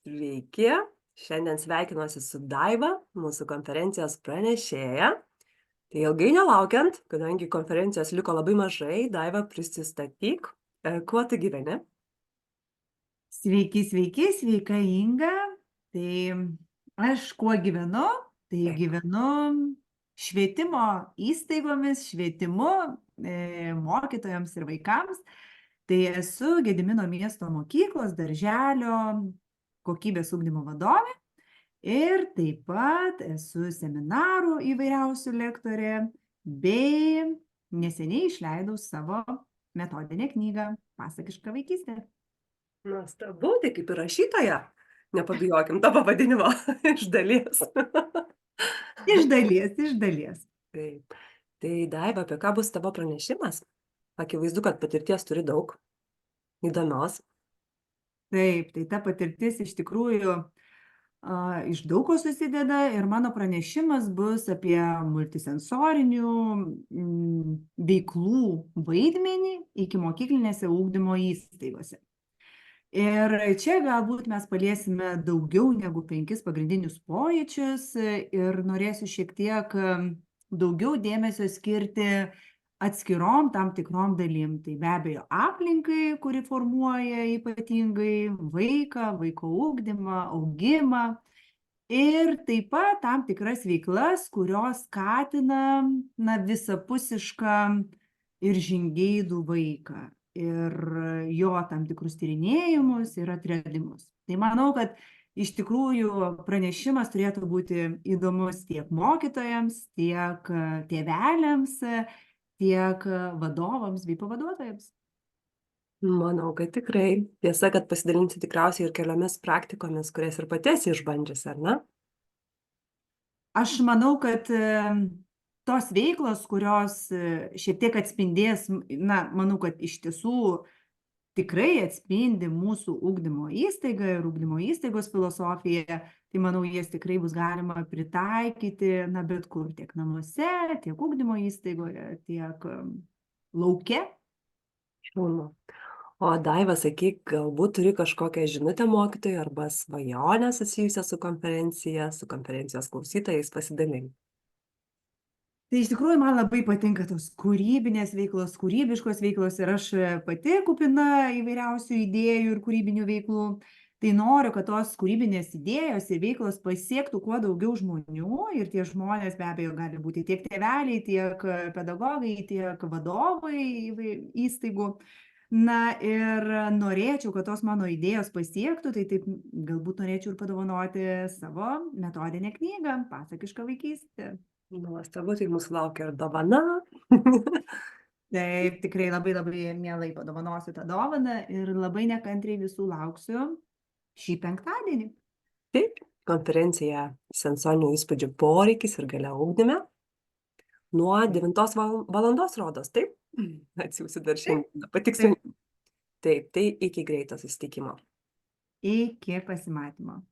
Sveiki, šiandien sveikinuosi su Daiva, mūsų konferencijos pranešėja. Tai ilgai nelaukiant, kadangi konferencijos liko labai mažai, Daiva, prisistatyk, kuo tu gyveni? Sveiki, sveiki, sveika Inga. Tai aš kuo gyvenu? Tai Taip. gyvenu švietimo įstaigomis, švietimu mokytojams ir vaikams. Tai esu Gedimino miesto mokyklos darželio kokybės ugdymo vadovė ir taip pat esu seminarų įvairiausių lektorė bei neseniai išleidau savo metodinę knygą Pasakiška vaikystė. Nuostabu, tai kaip ir rašytoja. Nepabijokim to pavadinimo iš dalies. Iš dalies, iš dalies. Taip. Tai Daiva, apie ką bus tavo pranešimas? Akivaizdu, kad patirties turi daug, įdomios. Taip, tai ta patirtis iš tikrųjų iš daug ko susideda ir mano pranešimas bus apie multisensorinių veiklų vaidmenį ikimokyklinėse ugdymo įstaigose. Ir čia galbūt mes paliesime daugiau negu 5 pagrindinius pojūčius ir norėsiu šiek tiek daugiau dėmesio skirti atskirom tam tikrom dalim. Tai be abejo aplinkai, kuri formuoja ypatingai vaiką, vaiko ugdymą, augimą. Ir taip pat tam tikras veiklas, kurios skatina visapusišką ir žingeidų vaiką ir jo tam tikrus tyrinėjimus ir atradimus. Tai manau, kad iš tikrųjų pranešimas turėtų būti įdomus tiek mokytojams, tiek tėveliams, tiek vadovams bei pavaduotojams. Manau, kad tikrai. Tiesa, kad pasidalinsi tikriausiai ir keliomis praktikomis, kurias ir pati esi išbandžiusi, ar ne? Aš manau, kad tos veiklos, kurios šiek tiek atspindės, manau, kad iš tiesų tikrai atspindi mūsų ugdymo įstaigą ir ugdymo įstaigos filosofiją, tai manau, jas tikrai bus galima pritaikyti, bet kur, tiek namuose, tiek ugdymo įstaigoje, tiek lauke. Šaunu. O Daiva, sakyk, galbūt turi kažkokią žinutę mokytojui arba svajonę susijusią su konferencijos klausytojais, pasidalink. Tai iš tikrųjų man labai patinka tos kūrybinės veiklos, kūrybiškos veiklos ir aš pati kupina įvairiausių idėjų ir kūrybinių veiklų. Tai noriu, kad tos kūrybinės idėjos ir veiklos pasiektų kuo daugiau žmonių ir tie žmonės be abejo gali būti tiek tėveliai, tiek pedagogai, tiek vadovai įstaigų. Ir norėčiau, kad tos mano idėjos pasiektų, tai taip galbūt norėčiau ir padovanoti savo metodinę knygą Pasakiška vaikystė. Nuostabu, tai mūsų laukia ir dovana. Taip, tikrai labai labai mielai padovanosiu tą dovaną ir labai nekantriai visų lauksiu šį penktadienį. Taip, konferencija sensorinių įspūdžių poreikis ir galia ugdyme. Nuo 9 valandos rodos, taip? Atsiųsiu dar šiandien, patikslinti. Taip, tai iki greito susitikimo. Iki pasimatymo.